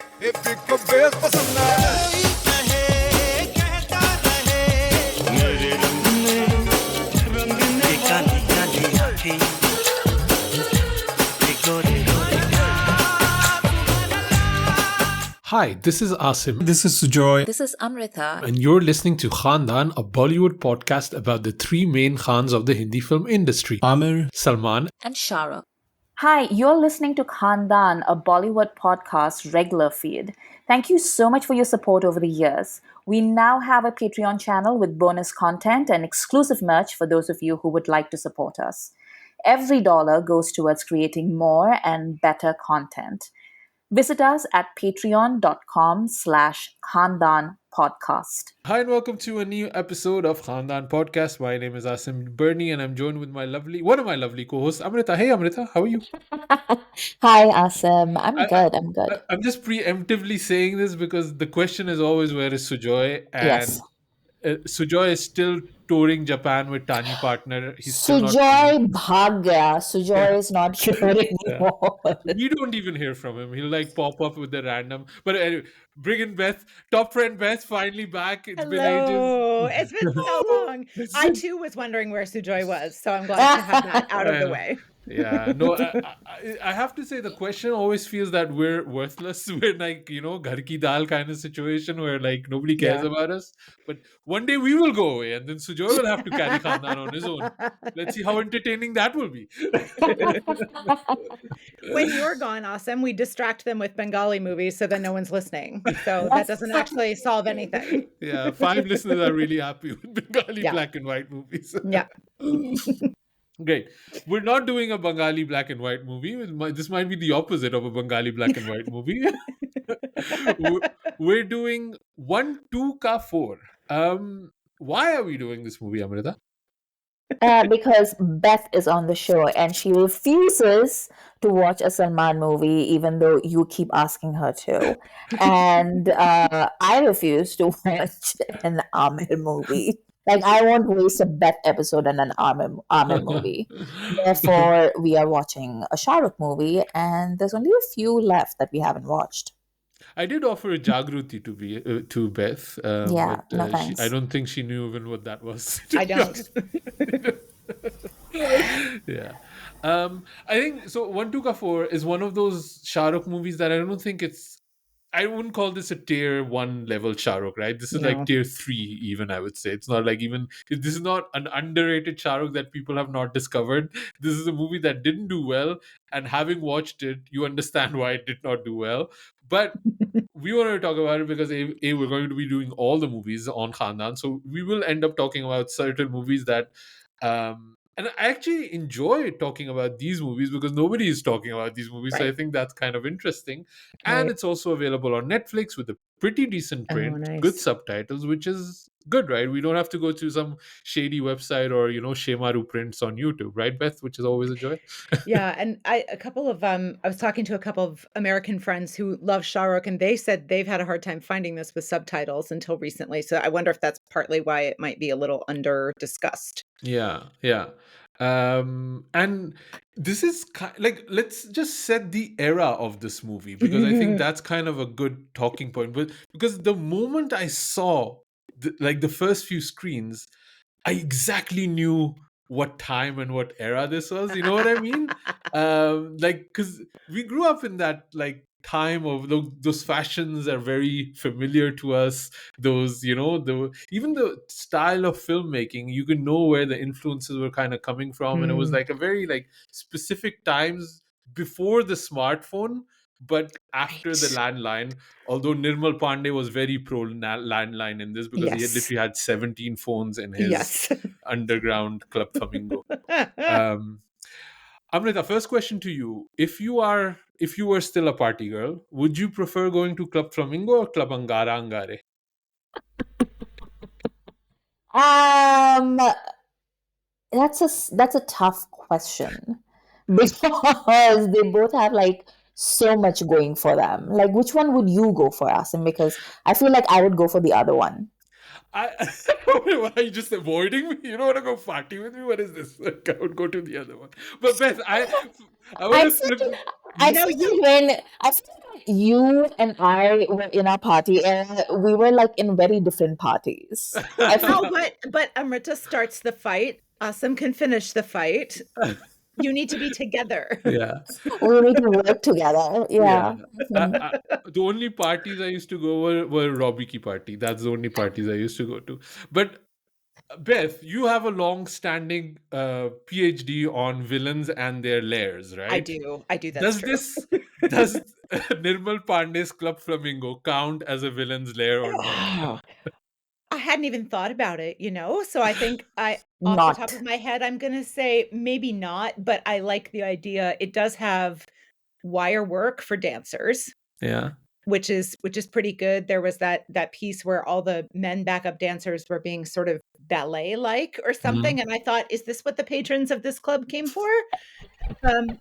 Hi, this is Asim. This is Sujoy. This is Amrita. And you're listening to Khandaan, a Bollywood podcast about the three main Khans of the Hindi film industry: Amir, Salman, And Shah Rukh. Hi, you're listening to Khandaan, a Bollywood podcast regular feed. Thank you so much for your support over the years. We now have a Patreon channel with bonus content and exclusive merch for those of you who would like to support us. Every dollar goes towards creating more and better content. Visit us at patreon.com/Khandaan podcast. Hi and welcome to a new episode of Khandaan Podcast. My name is Asim Bernie and I'm joined with one of my lovely co-hosts, Amrita. Hey Amrita, how are you? Hi, Asim. I'm good. I'm just preemptively saying this because the question is always, where is Sujoy? And Yes. Sujoy is still touring Japan with Tani partner. He's still not Sujoy bhag gaya. Sujoy is not here anymore. We don't even hear from him. He'll like pop up with the random. But anyway, bring in Beth, top friend Beth, finally back. It's been Hello. ages. It's been so long. I too was wondering where Sujoy was, so I'm glad to have that out of the way. Yeah, no, I have to say the question always feels that we're worthless. We're like, ghar ki dal kind of situation where like nobody cares about us. But one day we will go away and then Sujoy will have to carry Khandaan on his own. Let's see how entertaining that will be. When you're gone, Asim, we distract them with Bengali movies so that no one's listening. So that doesn't actually solve anything. Yeah, 5 listeners are really happy with Bengali black and white movies. Yeah. Great. We're not doing a Bengali black and white movie. This might be the opposite of a Bengali black and white movie. We're doing 1 2 ka 4. Why are we doing this movie, Amrita? Because Beth is on the show and she refuses to watch a Salman movie even though you keep asking her to. And I refuse to watch an Amir movie. Like, I won't waste a Beth episode on an Amir movie. Therefore, we are watching a Shah Rukh movie, and there's only a few left that we haven't watched. I did offer a Jagruti to Beth. Yeah, but, no thanks. I don't think she knew even what that was. I don't. Yeah. I think so. 1 2 ka 4 is one of those Shah Rukh movies that I don't think I wouldn't call this a tier 1 level Shah Rukh, right? This is like tier 3 even, I would say. It's not like this is not an underrated Shah Rukh that people have not discovered. This is a movie that didn't do well, and having watched it, you understand why it did not do well. But we want to talk about it because we're going to be doing all the movies on Khandaan. So we will end up talking about certain movies that and I actually enjoy talking about these movies because nobody is talking about these movies. Right. So I think that's kind of interesting. And it's also available on Netflix with a pretty decent print, nice. good subtitles, which is good, right? We don't have to go to some shady website or, Shemaru prints on YouTube, right, Beth? Which is always a joy. Yeah, and I was talking to a couple of American friends who love Shah Rukh, and they said they've had a hard time finding this with subtitles until recently. So I wonder if that's partly why it might be a little under discussed. Yeah. And this is like, let's just set the era of this movie because I think that's kind of a good talking point. But because the moment I saw the first few screens, I exactly knew what time and what era this was. You know what I mean? Because we grew up in that time of those fashions are very familiar to us. Those, even the style of filmmaking, you can know where the influences were kind of coming from, and it was like a very specific times before the smartphone. But after the landline, although Nirmal Pandey was very pro landline in this because he had literally had 17 phones in his underground Club Flamingo. Amrita, first question to you: If you were still a party girl, would you prefer going to Club Flamingo or Club Angara Angare? That's a tough question because they both have so much going for them. Like, which one would you go for, Asim? Because I feel like I would go for the other one. I why are you just avoiding me? You don't want to go party with me? What is this? Like, I would go to the other one. But Beth, I want I to feel, flip. I You No, feel you. like I feel like you and I were in our party and we were like in very different parties. I feel No, but Amrita starts the fight. Asim can finish the fight. You need to be together. yeah, we need to work together. yeah. Yeah. Mhm. The only parties I used to go were Robbie ki party. That's the only parties I used to go to. But Beth, you have a long-standing PhD on villains and their lairs, I right? do. I do. That's Does true. this does Nirmal Pandey's Club Flamingo count as a villain's lair or not? I hadn't even thought about it, So I think off the top Not. of my head, I'm gonna say maybe not, but I like the idea. It does have wire work for dancers, Yeah. which is pretty good. There was that piece where all the men backup dancers were being sort of ballet-like or something, Mhm. and I thought, "Is this what the patrons of this club came for?" Um,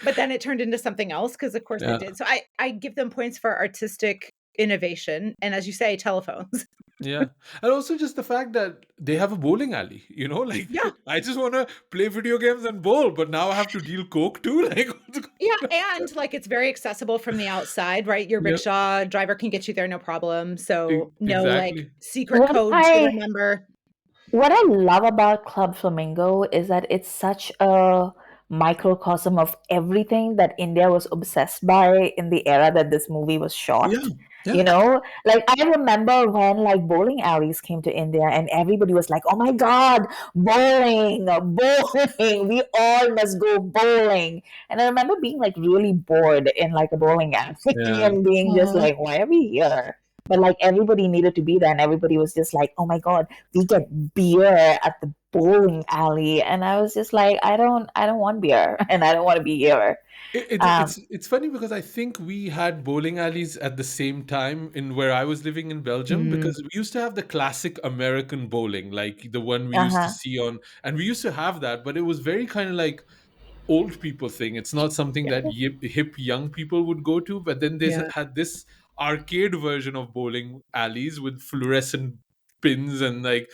but then it turned into something else because, of course, it Yeah. did. So I give them points for artistic innovation, and as you say, telephones. Yeah. And also just the fact that they have a bowling alley, like Yeah. I just want to play video games and bowl, but now I have to deal coke too. Like, what's Yeah, going on? and, like, it's very accessible from the outside, right? Your Yep. rickshaw driver can get you there, no problem, so no, like, Exactly. secret What code to I remember. what I love about Club Flamingo is that it's such a microcosm of everything that India was obsessed by in the era that this movie was Yeah. shot. Yeah. Like I remember when like bowling alleys came to India and everybody was like, "Oh my God, bowling, bowling! We all must go bowling." And I remember being like really bored in like a bowling alley Yeah. and being just Mhm. like, "Why are we here?" But like everybody needed to be there, and everybody was just like, "Oh my God, we get beer at the bowling alley," and I was just like, I don't want beer and I don't want to be here. It's um it's funny because I think we had bowling alleys at the same time in where I was living in Belgium Mm, because we used to have the classic American bowling, like the one we used to uh-huh. see on, and we used to have that, but it was very kind of like old people thing. It's not something yeah, that hip young people would go to. But then they yeah. had this arcade version of bowling alleys with fluorescent pins and like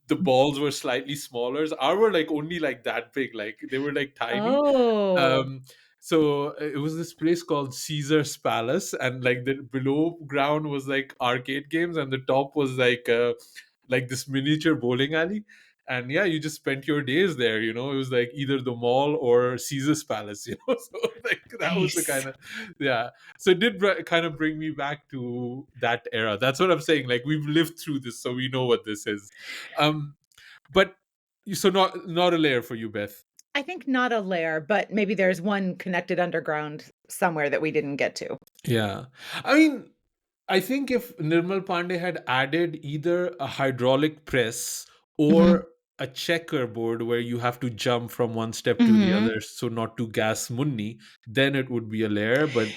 the balls were slightly smaller. Ours were like only like that big, like they were like tiny. Oh. Um, so it was this place called Caesar's Palace, and like the below ground was like arcade games, and the top was like this miniature bowling alley. And yeah, you just spent your days there. It was like either the mall or Caesar's Palace. So like that was the Nice. kind of yeah. So it did kind of bring me back to that era. That's what I'm saying. Like we've lived through this, so we know what this is. Um, but so not a layer for you, Beth. I think not a lair, but maybe there's one connected underground somewhere that we didn't get to. Yeah. I mean, I think if Nirmal Pandey had added either a hydraulic press Mhm. or a checkerboard where you have to jump from one step to the Mhm. other so not to gas Munni, then it would be a layer. But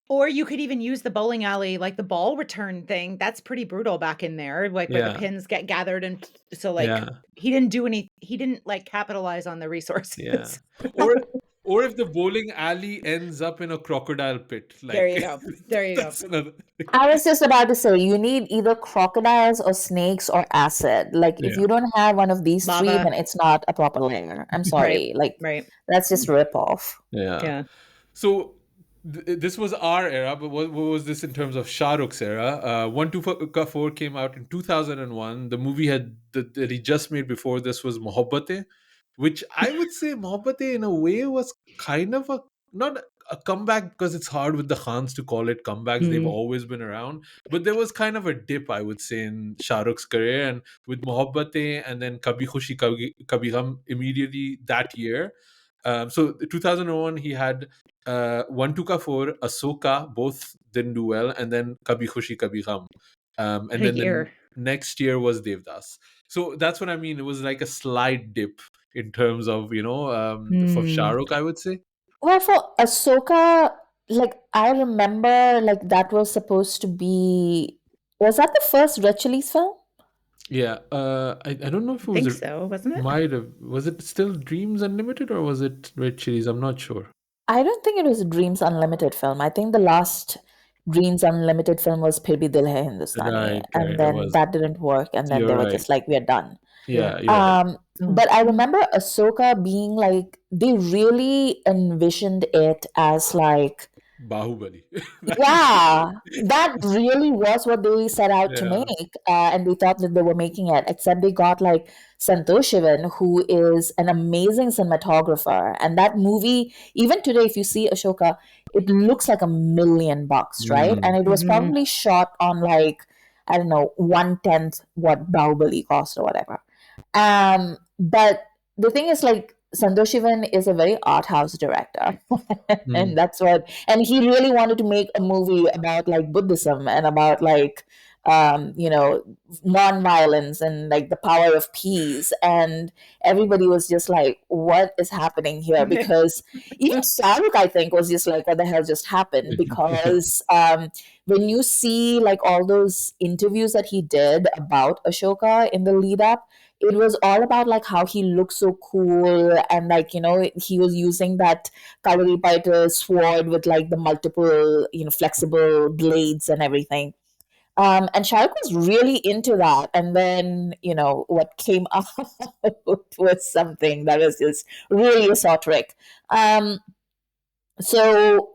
Or you could even use the bowling alley, like the ball return thing. That's pretty brutal back in there, like where the yeah, pins get gathered and so like yeah, he didn't like capitalize on the yeah. resources. Or or if the bowling alley ends up in a crocodile pit, There like you go. There you go. that's another. I was just about to say you need either crocodiles or snakes or acid. Like if Yeah, you don't have one of these three, Lava. then it's not a proper layer. I'm Right. sorry. Like Right. that's just rip off. yeah. Yeah. So this was our era, but what was this in terms of Shah Rukh's era? One Two Ka Four came out in 2001. The movie that he just made before this was Mohabbatein, which I would say Mohabbatein in a way was kind of a not a comeback because it's hard with the Khans to call it comebacks. They've Mm. always been around, but there was kind of a dip, I would say, in Shah Rukh's career, and with Mohabbatein and then Kabhi Khushi Kabhi Gham immediately that year. So 2001, he had One Tuka for Ahsoka, both didn't do well, and then Kabhi Khushi Kabhi Gham. What And a then the year. next year was Devdas. So that's what I mean. It was like a slight dip in terms of, for Shah Mm. Rukh, I would say. Well, for Ahsoka, like I remember, like that was supposed to be. Was that the first Red Chillies film? Yeah. I don't know if I it was, think so, wasn't it? might have, was it still Dreams Unlimited or was it Red Chilies? I'm not sure. I don't think it was a Dreams Unlimited film. I think the last Dreams Unlimited film was Phir Bhi Dil Hai Hindustani, Right, and right. It then was. that didn't work, and then they You're were right. just like, "We are done." Yeah. Yeah, you're right. But I remember Ahsoka being like, they really envisioned it as like, Bahubali. yeah, that really was what they set out to Yeah. make, and they thought that they were making it. Except they got like Santosh Shivan, who is an amazing cinematographer, and that movie, even today, if you see Ashoka, it looks like $1 million, right? And Mm. it was Hmm. probably shot on like, I don't know, 1/10 what Bahubali cost or whatever. But the thing is, like, Santosh Shivan is a very art house director, Mm. and that's what. And he really wanted to make a movie about like Buddhism and about like, you know, non-violence and like the power of peace. And everybody was just like, "What is happening here?" Because even Shah Rukh, I think, was just like, "What the hell just happened?" Because when you see like all those interviews that he did about Ashoka in the lead up, it was all about like how he looked so cool, and like, you know, he was using that Kaveri Paita sword with like the multiple, you know, flexible blades and everything. And Shah Rukh was really into that. And then, you know, what came out was something that was just really a sore trick. Um, so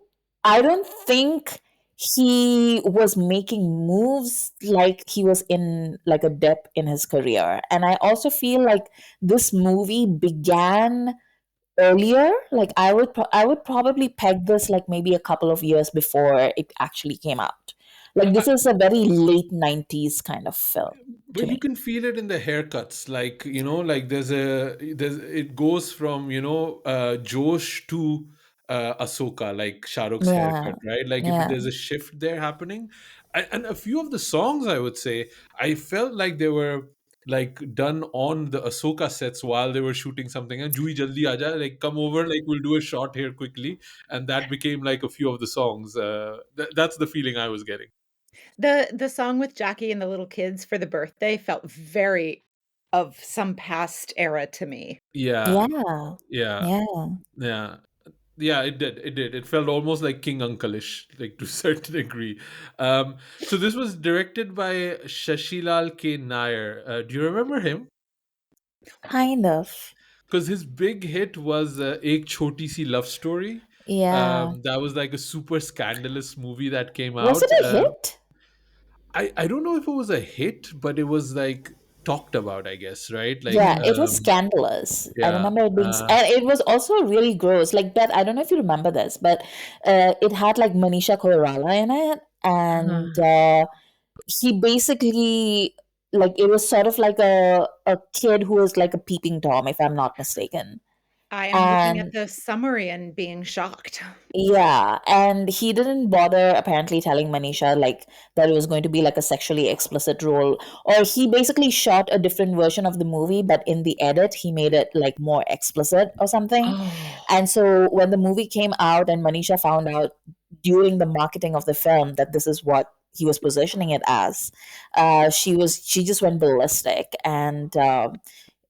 I don't think he was making moves like he was in like a dip in his career. And I also feel like this movie began earlier. Like I would probably peg this like maybe a couple of years before it actually came out. Like this is a very late 90s kind of film to But you me. can feel it in the haircuts, like, like there's it goes from, Josh to Ahsoka, like Shah Rukh's Yeah. haircut, right? Like Yeah. there's a shift there happening. And a few of the songs, I would say, I felt like they were like done on the Ahsoka sets while they were shooting something. And Juhi Jaldi Aja, like come over, like we'll do a shot here quickly, and that became like a few of the songs. That's the feeling I was getting. The song with Jackie and the little kids for the birthday felt very of some past era to me. Yeah, Yeah. yeah, Yeah. yeah. Yeah, it did. It did. It felt almost like King Uncleish, like to a certain degree. So this was directed by Shashilal K. Nair. Do you remember him? Kind of. Because his big hit was Ek Choti Si Love Story. Yeah. That was like a super scandalous movie that came Was it out. a hit? I don't know if it was a hit, but it was like talked about, I guess, right? Like, Yeah, it was scandalous. I yeah. remember it being, and it was also really gross. Like that, I don't know if you remember this, but it had like Manisha Koirala in it, and Uh, he basically, like, it was sort of like a kid who was like a peeping tom, if I'm not mistaken. I am looking at And the summary and being shocked. yeah, and he didn't bother apparently telling Manisha like that it was going to be like a sexually explicit role, or he basically shot a different version of the movie, but in the edit he made it like more explicit or something. Oh. And so when the movie came out and Manisha found out during the marketing of the film that this is what he was positioning it as, she just went ballistic. And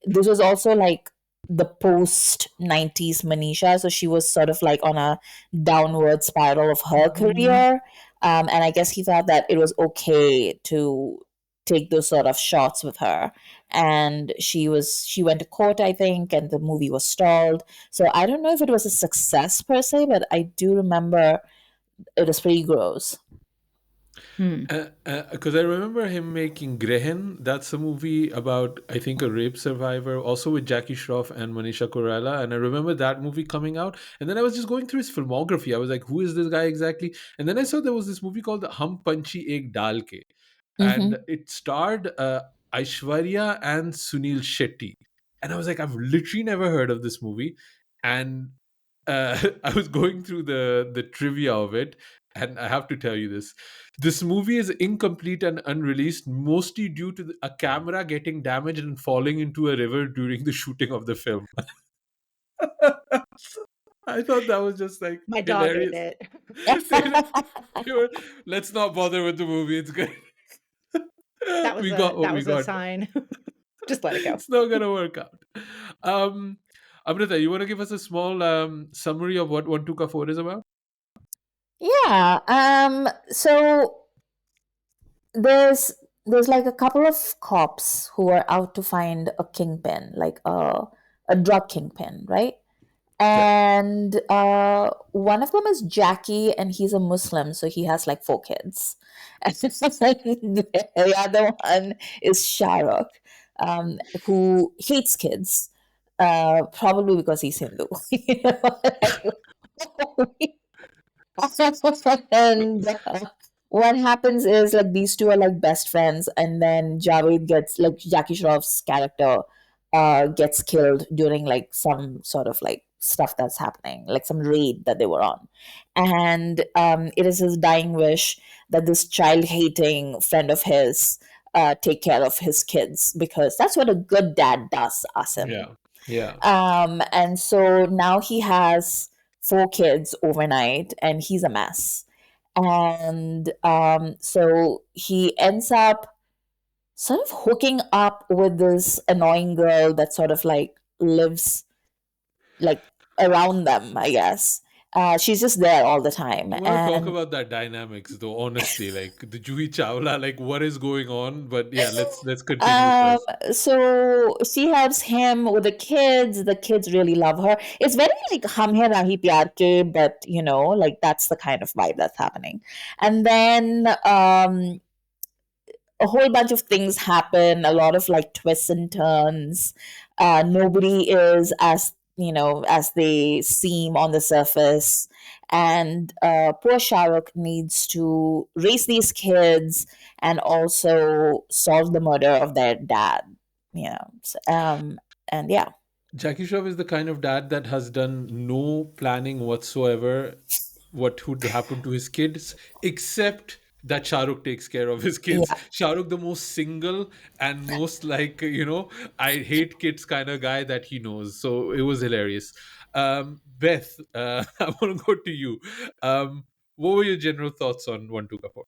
this was also like the post 90s Manisha. So she was sort of like on a downward spiral of her Mhm. career. And I guess he thought that it was okay to take those sort of shots with her. And she went to court, I think, and the movie was stalled. So I don't know if it was a success per se, but I do remember it was pretty gross. Hmm. Because I remember him making Grehen. That's a movie about, I think, a rape survivor, also with Jackie Shroff and Manisha Koirala. And I remember that movie coming out. And then I was just going through his filmography. I was like, who is this guy exactly? And then I saw there was this movie called Hum Panchi Ek Dal Ke. Mm-hmm. And it starred Aishwarya and Sunil Shetty. And I was like, I've literally never heard of this movie. And I was going through the trivia of it, and I have to tell you this. This movie is incomplete and unreleased, mostly due to a camera getting damaged and falling into a river during the shooting of the film. I thought that was just like My dog ate hilarious. it. They were, let's not bother with the movie. It's good. We got what That we was a got. sign. Just let it go. It's not gonna work out. Um, Amrita, you want to give us a small summary of what One Two Ka Four is about? Yeah. So there's there's like a couple of cops who are out to find a kingpin, like a drug kingpin, right? Yeah. And one of them is Jackie, and he's a Muslim, so he has like four kids. And the other one is Shah Rukh, who hates kids, probably because he's Hindu. You know, like, and what happens is like these two are like best friends, and then Javed gets like Jackie Shroff's character gets killed during like some sort of like stuff that's happening, like some raid that they were on, and it is his dying wish that this child hating friend of his take care of his kids because that's what a good dad does, Asim. Yeah. Yeah. And so now he has four kids overnight and he's a mess. And so he ends up sort of hooking up with this annoying girl that sort of like lives like around them, I guess. She's just there all the time. I want to talk And about that dynamics though, honestly, like the Juhi Chawla, like what is going on? But yeah, let's continue Um, first. so she helps him with the kids. The kids really love her. It's very like hum hai rahi pyar ke, but you know, like that's the kind of vibe that's happening. And then a whole bunch of things happen. A lot of like twists and turns. Nobody is as you know as they seem on the surface. And poor Shah Rukh needs to raise these kids and also solve the murder of their dad. You know, and yeah, Jackie Shroff is the kind of dad that has done no planning whatsoever what would happen to his kids, except that Shah Rukh takes care of his kids. yeah. Shah Rukh, the most single and most like, I hate kids kind of guy that he knows. So it was hilarious. Beth, I want to go to you. What were your general thoughts on One Two Four?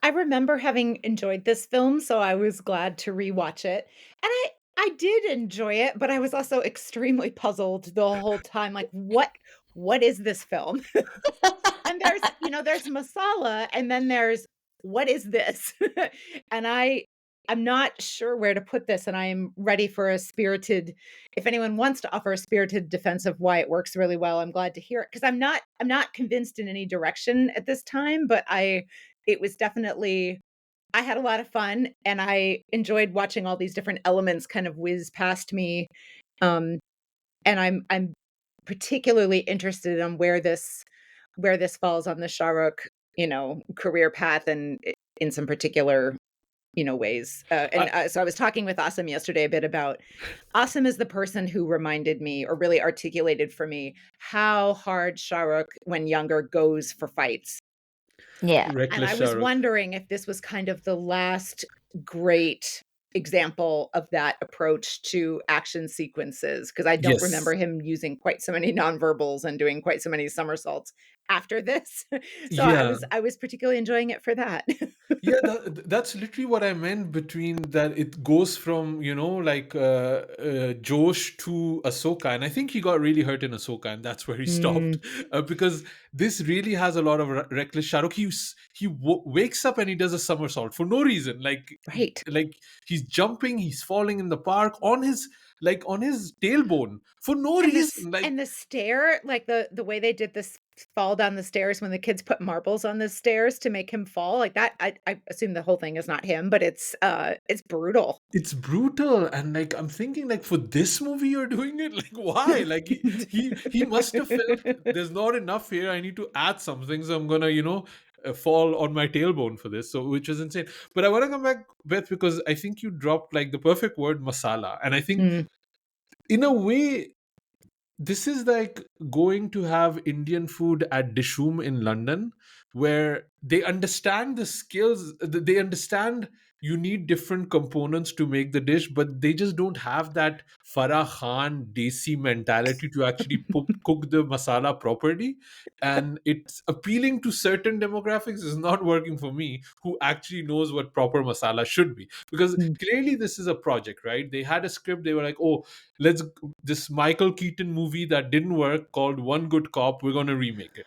I remember having enjoyed this film, so I was glad to rewatch it. And I did enjoy it, but I was also extremely puzzled the whole time like what is this film? And there's masala and then there's what is this? And I'm not sure where to put this and I am ready for a spirited if anyone wants to offer a spirited defense of why it works really well, I'm glad to hear it because I'm not convinced in any direction at this time, but I it was definitely I had a lot of fun and I enjoyed watching all these different elements kind of whiz past me. Um, and I'm particularly interested in where this falls on the Shah Rukh, career path and in some particular, ways. So I was talking with Asim yesterday a bit about Asim is the person who reminded me or really articulated for me how hard Shah Rukh, when younger, goes for fights. Yeah. And Reckless I Shah was Rukh. wondering if this was kind of the last great example of that approach to action sequences because I don't remember Yes. him using quite so many nonverbals and doing quite so many somersaults after this. So I Yeah. was I was particularly enjoying it for that. Yeah, that's literally what I meant between that it goes from, like Josh to Ahsoka. And I think he got really hurt in Ahsoka and that's where he stopped. Mm, Because this really has a lot of reckless Shah Rukh. Wakes up and he does a somersault for no reason. right. Like he's jumping, he's falling in the park on his tailbone for no And this reason. Like and the stair, like the way they did this fall down the stairs when the kids put marbles on the stairs to make him fall, like that, I assume the whole thing is not him, but it's brutal. it's brutal and like I'm thinking like for this movie you're doing it like why like he must have felt there's not enough here, I need to add something, so I'm gonna fall on my tailbone for this, so which was insane. But I want to come back, Beth, because I think you dropped like the perfect word, masala. And I think Mm, in a way this is like going to have Indian food at Dishoom in London, where they understand the skills, they understand you need different components to make the dish, but they just don't have that Farah Khan Desi mentality to actually cook the masala properly. And it's appealing to certain demographics, is not working for me, who actually knows what proper masala should be. Because mm. clearly this is a project, right? They had a script, they were like, oh, let's this Michael Keaton movie that didn't work called One Good Cop, we're going to remake it.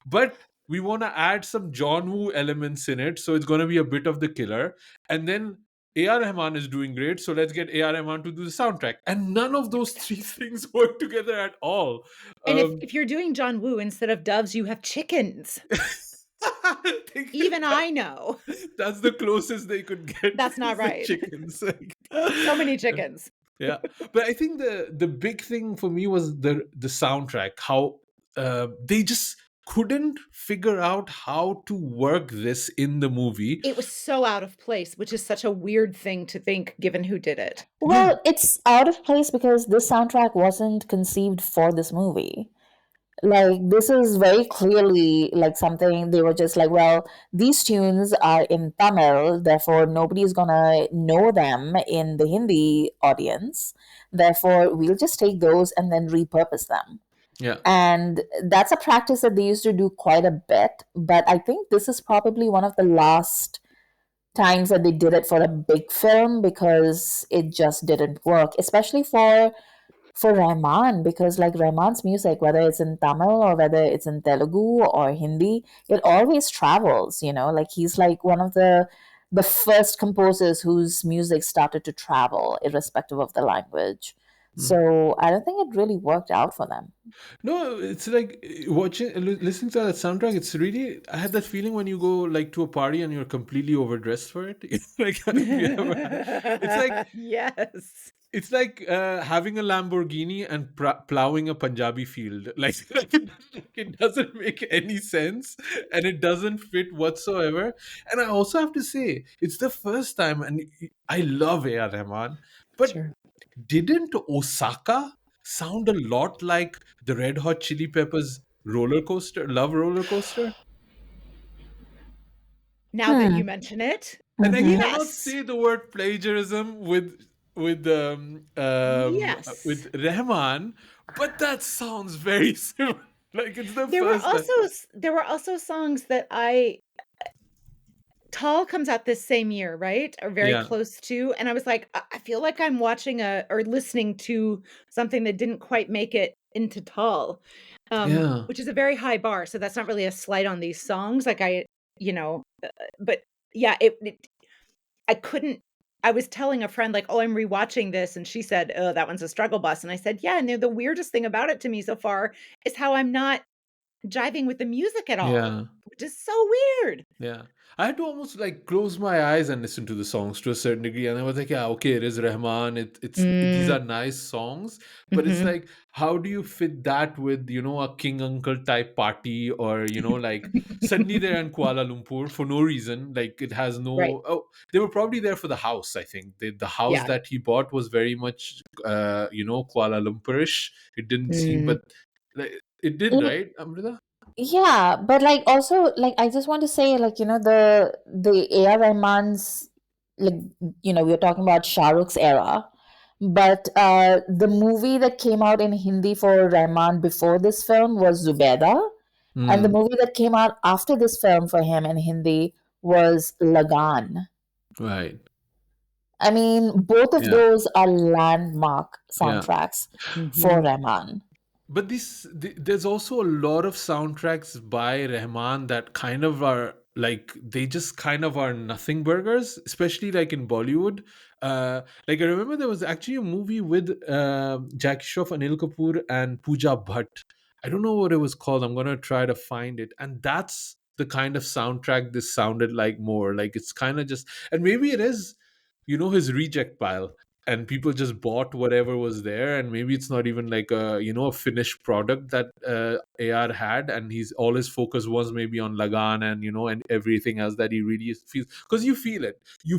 but we want to add some John Woo elements in it, so it's going to be a bit of the killer. And then A.R. Rahman is doing great, so let's get A.R. Rahman to do the soundtrack. And none of those three things work together at all. And if, Um, if you're doing John Woo, instead of doves, you have chickens. Even I know that's the closest they could get that's not is the right. chickens. So many chickens. Yeah, but I think the big thing for me was the soundtrack. How they just couldn't figure out how to work this in the movie. It was so out of place, which is such a weird thing to think given who did it. Yeah, Well, it's out of place because this soundtrack wasn't conceived for this movie. Like, this is very clearly like something they were just like, well, these tunes are in Tamil, therefore nobody's gonna know them in the Hindi audience. Therefore, we'll just take those and then repurpose them. yeah. And that's a practice that they used to do quite a bit. But I think this is probably one of the last times that they did it for a big film because it just didn't work, especially for Rahman, because like Rahman's music, whether it's in Tamil or whether it's in Telugu or Hindi, it always travels, you know, like he's like one of the first composers whose music started to travel irrespective of the language. Mm. So I don't think it really worked out for them. No, it's like listening to that soundtrack. It's really, I had that feeling when you go like to a party and you're completely overdressed for it. Like, if you ever, it's like Yes. it's like having a Lamborghini and plowing a Punjabi field. Like it doesn't make any sense and it doesn't fit whatsoever. And I also have to say, it's the first time, and I love A.R. Rahman, but Sure. didn't Osaka sound a lot like the Red Hot Chili Peppers roller coaster, Love Roller Coaster? Now that you Hmm. mention it, And I Mm-hmm. cannot yes. say the word plagiarism with Yes. Rahman, but that sounds very similar. Like it's the There were first time. also there were also songs that I Tall comes out this same year, right? Or very Yeah, close to, and I was like, I feel like I'm watching or listening to something that didn't quite make it into Tall, yeah, which is a very high bar, so that's not really a slight on these songs, like, you know, but yeah, I couldn't I was telling a friend, like, "Oh, I'm rewatching this," and she said, "Oh, that one's a struggle bus," and I said, "Yeah, and the weirdest thing about it to me so far is how I'm not jiving with the music at all, yeah. which is so weird." Yeah. I had to almost like close my eyes and listen to the songs to a certain degree. And I was like, yeah, okay, it is Rahman. These are Mm, nice songs. But it's mhm. like, how do you fit that with, a King Uncle type party or, like suddenly they're in Kuala Lumpur for no reason. Like it has Right. no, oh, they were probably there for the house, I think. The house Yeah. that he bought was very much, Kuala Lumpurish. It didn't seem, Mm. but like, it did, right, Amrita? Yeah, but like also like I just want to say like the A.R. Rahman's, like, we are talking about Shah Rukh's era, but the movie that came out in Hindi for Rahman before this film was Zubeda, and the Hmm. movie that came out after this film for him in Hindi was Lagan. Right. I mean, both of Yeah. those are landmark Yeah. soundtracks for Mhm. Rahman. But there's also a lot of soundtracks by Rahman that kind of are like they just kind of are nothing burgers, especially like in Bollywood. Like I remember there was actually a movie with Jackie Shroff, Anil Kapoor, and Pooja Bhatt. I don't know what it was called. I'm gonna try to find it, and that's the kind of soundtrack this sounded like more. Like it's kind of just, and maybe it is, his reject pile and people just bought whatever was there and maybe it's not even like a finished product that AR had and he's all his focus was maybe on Lagan and and everything else that he really feels because you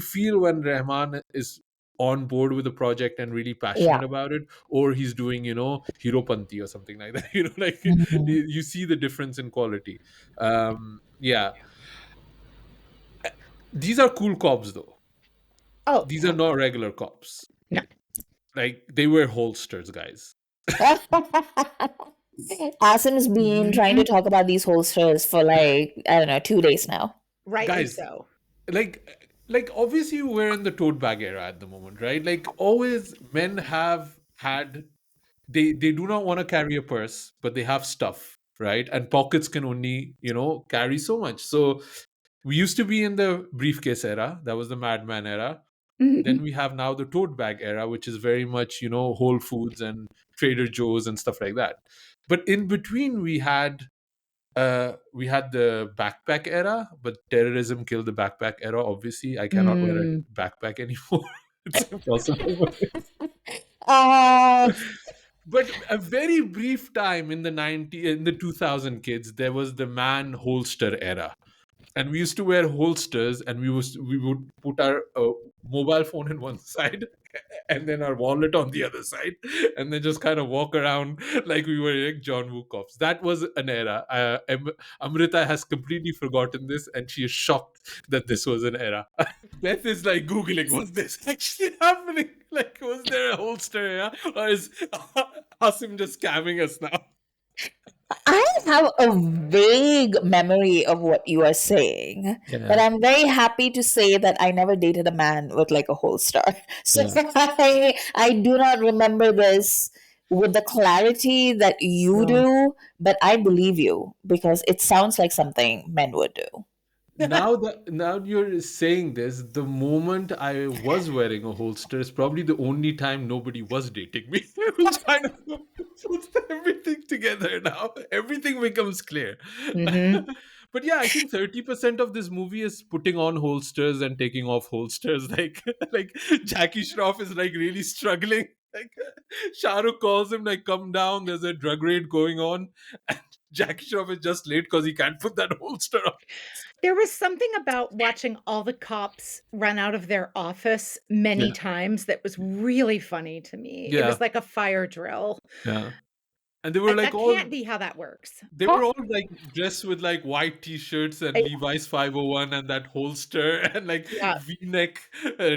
feel when Rahman is on board with the project and really passionate Yeah. about it or he's doing Hiropanti or something like that like Mhm. you see the difference in quality. Yeah, these are cool cops though. Oh, These are not regular cops. no. Like they wear holsters, guys. Asim's been trying to talk about these holsters for like, I don't know, 2 days now. Rightly Guys, so. like obviously we're in the tote bag era at the moment, right? Like always men have had they do not want to carry a purse, but they have stuff. right? And pockets can only, carry so much. So we used to be in the briefcase era. That was the Madman era. Then we have now the tote bag era, which is very much, Whole Foods and Trader Joe's and stuff like that. But in between, we had the backpack era, but terrorism killed the backpack era. Obviously, I cannot wear a Mm. backpack anymore. It's impossible. Uh, But a very brief time in the 2000 kids, there was the man holster era, and we used to wear holsters, and we would put our mobile phone in one side and then our wallet on the other side, and then just kind of walk around like we were like John Woo cops. That was an era. Amrita has completely forgotten this, and she is shocked that this was an era. Beth is like googling, was this actually happening? Like, was there a holster era, or is Asim just scamming us now? I have a vague memory of what you are saying, but Yeah, I'm very happy to say that I never dated a man with like a holster. So yeah. I do not remember this with the clarity that you No. do, but I believe you because it sounds like something men would do. Now you're saying this, the moment I was wearing a holster is probably the only time nobody was dating me. Which kind of puts everything together now. Everything becomes clear. Hmm. But yeah, I think 30% of this movie is putting on holsters and taking off holsters. Like Jackie Shroff is like really struggling. Like Shah Rukh calls him like, come down, there's a drug raid going on. And Jackie Shroff is just late because he can't put that holster on. There was something about watching all the cops run out of their office many Yeah. times that was really funny to me. It Yeah. was like a fire drill. Yeah. And they were like That all can't be how that works. they were all like dressed with like white t-shirts and I- Levi's 501 and that holster and like Yeah, V-neck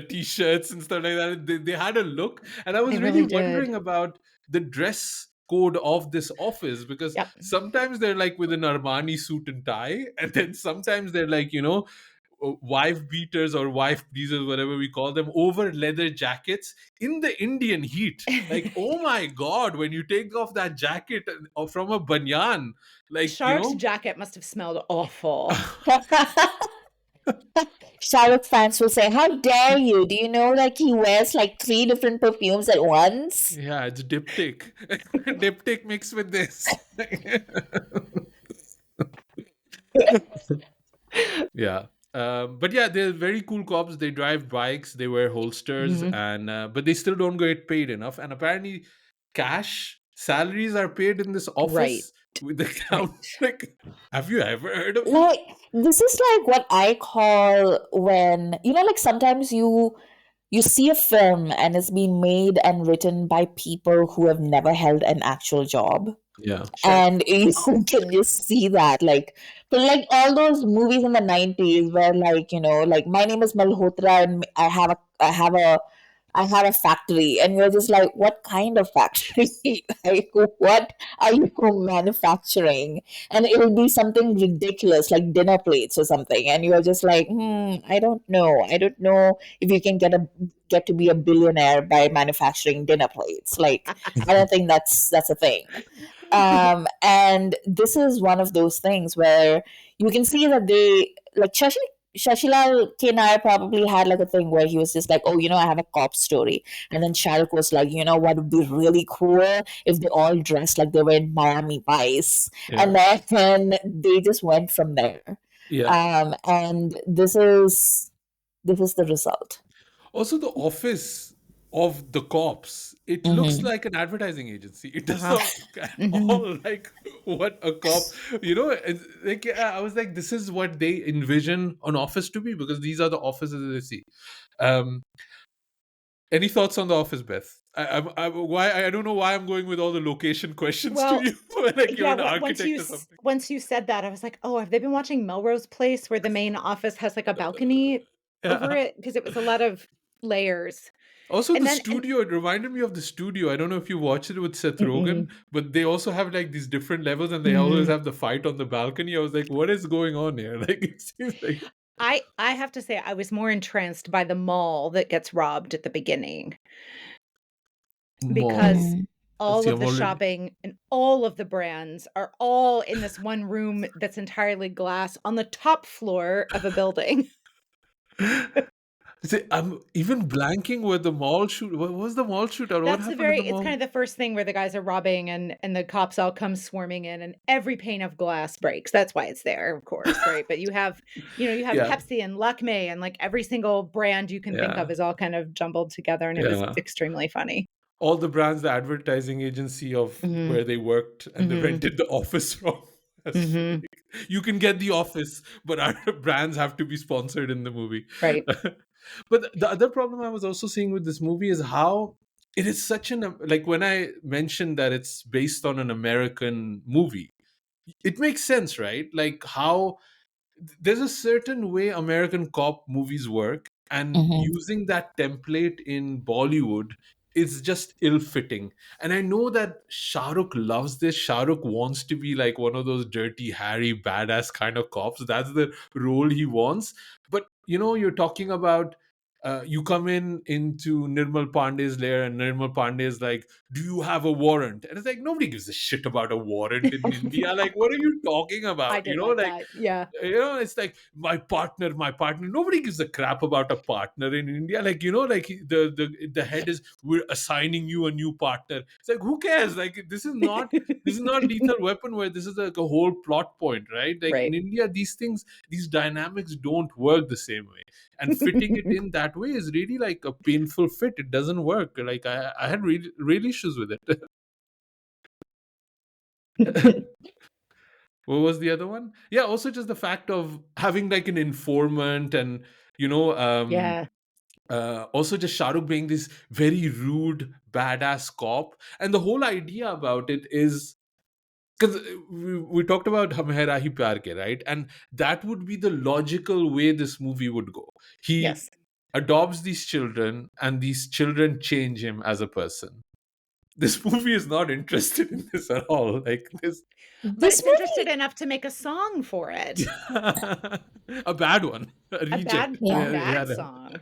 t-shirts and stuff like that. They had a look, and I they was really really did. wondering about the dress code of this office, because Yep. sometimes they're like with an Armani suit and tie, and then sometimes they're like, wife beaters or wife pleasers, whatever we call them, over leather jackets in the Indian heat. Like, oh my god, when you take off that jacket or from a banyan, like, Shark's jacket must have smelled awful. Shah Rukh fans will say, "How dare you? Do you know like he wears like three different perfumes at once?" yeah, it's diptych. Diptych mixed with this. Yeah. But yeah, they're very cool cops. They drive bikes, they wear holsters, Mhm. and but they still don't get paid enough. And apparently, cash salaries are paid in this Right. office with the Right. count. Like, have you ever heard of this? Like this is like what I call when like sometimes you see a film and it's been made and written by people who have never held an actual job. Yeah, Sure. And you can just see that like all those movies in the 90s where like my name is Malhotra and I have a factory, and you're just like, what kind of factory? Like, what are you manufacturing? And it'll be something ridiculous like dinner plates or something, and you're just like, I don't know. I don't know if you can get to be a billionaire by manufacturing dinner plates. Like, I don't think that's a thing. And this is one of those things where you can see that they like Shashilal K. Nair probably had like a thing where he was just like, oh, I have a cop story. And then Shah Rukh was like, what would be really cool if they all dressed like they were in Miami Vice. yeah, And then they just went from there. yeah. And this is the result. Also, the office of the cops, it looks Hmm. like an advertising agency. It does Uh-huh. not look at Mhm. all like what a cop, like, I was like, this is what they envision an office to be, because these are the offices that they see. Um, any thoughts on the office, Beth? I don't know why I'm going with all the location questions to Well, you, like you're yeah, an architect or something. once you said that, I was like, "Oh, have they been watching Melrose Place where the main office has like a balcony over Yeah. it?" Because it was a lot of layers. Also, And the then and studio, it reminded me of the studio. I don't know if you watched it with Seth Rogen, mm-mm. but they also have like these different levels, and they always Mhm. have the fight on the balcony. I was like, what is going on here? Like, it seems like I have to say I was more entranced by the mall that gets robbed at the beginning because mall. all See, of I'm the already. shopping and all of the brands are all in this one room that's entirely glass on the top floor of a building. See, I'm even blanking where the mall shoot. What was the mall shootout? What That's the happened in very the it's mall? kind of the first thing where the guys are robbing and the cops all come swarming in and every pane of glass breaks. That's why it's there, of course, right? But you have Yeah, Pepsi and Lakme and like every single brand you can think of yeah, is all kind of jumbled together and it was yeah. extremely funny. All the brands, the advertising agency of Mhm. where they worked and they Mhm. rented the office from. That's Mhm. like, you can get the office, but our brands have to be sponsored in the movie. Right. But the other problem I was also seeing with this movie is how it is such an, like, when I mentioned that it's based on an American movie, it makes sense, right? Like how there's a certain way American cop movies work, and Mhm. using that template in Bollywood is just ill-fitting. And I know that Shah Rukh loves this. Shah Rukh wants to be like one of those dirty, hairy, badass kind of cops. That's the role he wants. But you're talking about. You come into Nirmal Pandey's lair, and Nirmal Pandey is like, "Do you have a warrant?" And it's like nobody gives a shit about a warrant in India. Like, what are you talking about? I did like Like, that. Yeah. it's like my partner. Nobody gives a crap about a partner in India. Like, like the head is, we're assigning you a new partner. It's like, who cares? Like, this is not Lethal Weapon, where this is like a whole plot point, right? Like in Right. India, these dynamics don't work the same way, and fitting it in that way is really like a painful fit. It doesn't work. Like, I had really real issues with it. What was the other one? Yeah, also just the fact of having like an informant, and you know, Yeah. also just Shah Rukh being this very rude, badass cop, and the whole idea about it is because we talked about Hum Hai Rahi Pyar Ke, right? And that would be the logical way this movie would go. He Yes. adopts these children, and these children change him as a person. This movie is not interested in this at all. Like this. But This it's interested movie, enough to make a song for it. A bad one, a A reject. bad yeah, bad song.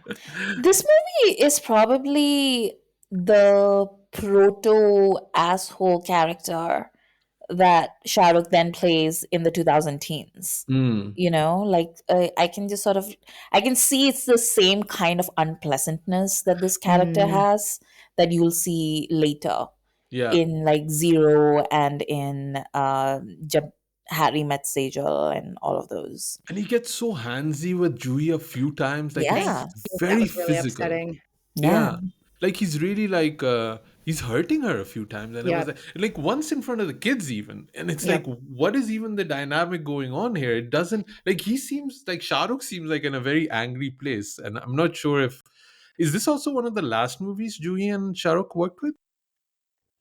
this movie is probably the proto asshole character that Shah Rukh then plays in the 2000 teens. Mm, Like I can just sort of, I can see it's the same kind of unpleasantness that this character Mm, has that you'll see later yeah, in like Zero and in Jab Harry Met Sejal and all of those. and he gets so handsy with Juhi a few times. Like thank it's Yeah, you. That very was really physical. upsetting. yeah. Yeah, like he's really like he's hurting her a few times, and I was Yep. like once in front of the kids even, and it's like, Yep. what is even the dynamic going on here? It doesn't, like, he seems like Shah Rukh seems like in a very angry place, and I'm not sure if is this also one of the last movies Juhi and Shah Rukh worked with.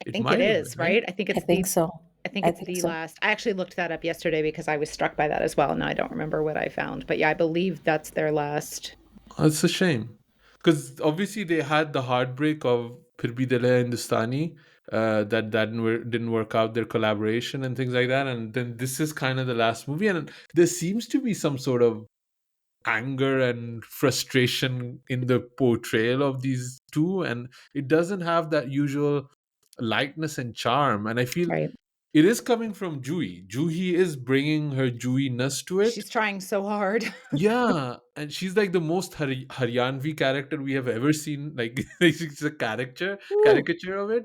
I It think it might have been, is, right? right? I think so. I think I it's think the so. last. I actually looked that up yesterday because I was struck by that as well. And I don't remember what I found. But yeah, I believe that's their last. Oh, it's a shame because obviously they had the heartbreak of Phir Bhi Dil Hai Hindustani, that didn't work out, their collaboration and things like that, and then this is kind of the last movie, and there seems to be some sort of anger and frustration in the portrayal of these two, and it doesn't have that usual lightness and charm, and I feel Right. it is coming from Juhi. Juhi is bringing her Juhi-ness to it. She's trying so hard. Yeah, and she's like the most Haryanvi character we have ever seen. Like, she's a Woo. caricature of it.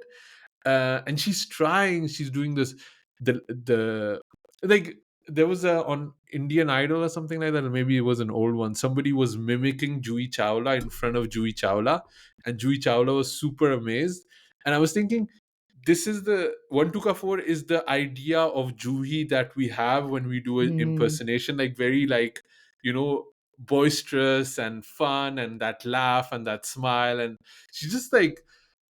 And she's trying. She's doing this. The like there was a on Indian Idol or something like that, or maybe it was an old one. Somebody was mimicking Juhi Chawla in front of Juhi Chawla, and Juhi Chawla was super amazed. And I was thinking, this is the one to ka four is the idea of Juhi that we have when we do an Mm, impersonation, like very like boisterous and fun, and that laugh and that smile, and she's just like,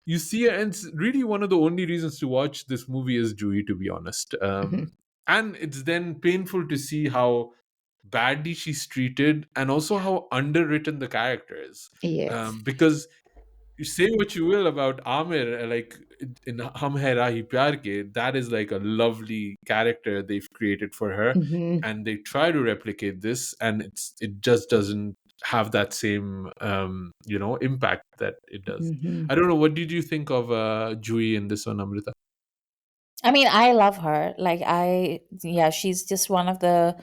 you see her, and it's really one of the only reasons to watch this movie is Juhi, to be honest. mhm. And it's then painful to see how badly she's treated, and also how underwritten the character is, Yes. because you say what you will about Amir, like in Hum Hai Rahi Pyar Ke, that is like a lovely character they've created for her, Mhm. and they try to replicate this, and it just doesn't have that same impact that it does. I Mhm. don't know, what did you think of Juhi in this one, Amrita? I mean, I love her. Like yeah, she's just one of the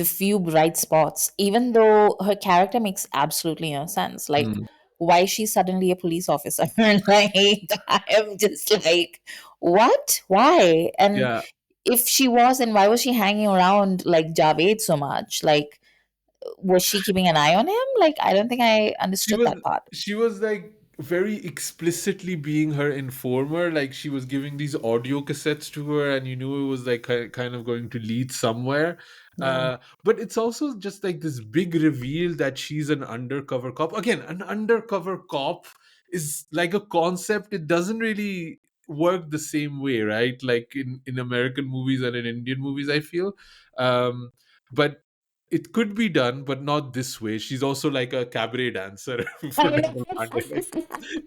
few bright spots. Even though her character makes absolutely no sense. Like, Mm. why is she suddenly a police officer? Like, I'm just like, what? Why? And Yeah, if she was, and why was she hanging around like Javed so much? Like, was she keeping an eye on him? Like, I don't think I she understood was that part. she was like very explicitly being her informer. Like, she was giving these audio cassettes to her, and you knew it was like kind of going to lead somewhere. Yeah. But it's also just like this big reveal that she's an undercover cop. Again, an undercover cop is like a concept. It doesn't really work the same way, right? Like in American movies and in Indian movies, I feel. But it could be done, but not this way. She's also like a cabaret dancer for I Nirmal Pandey. Like,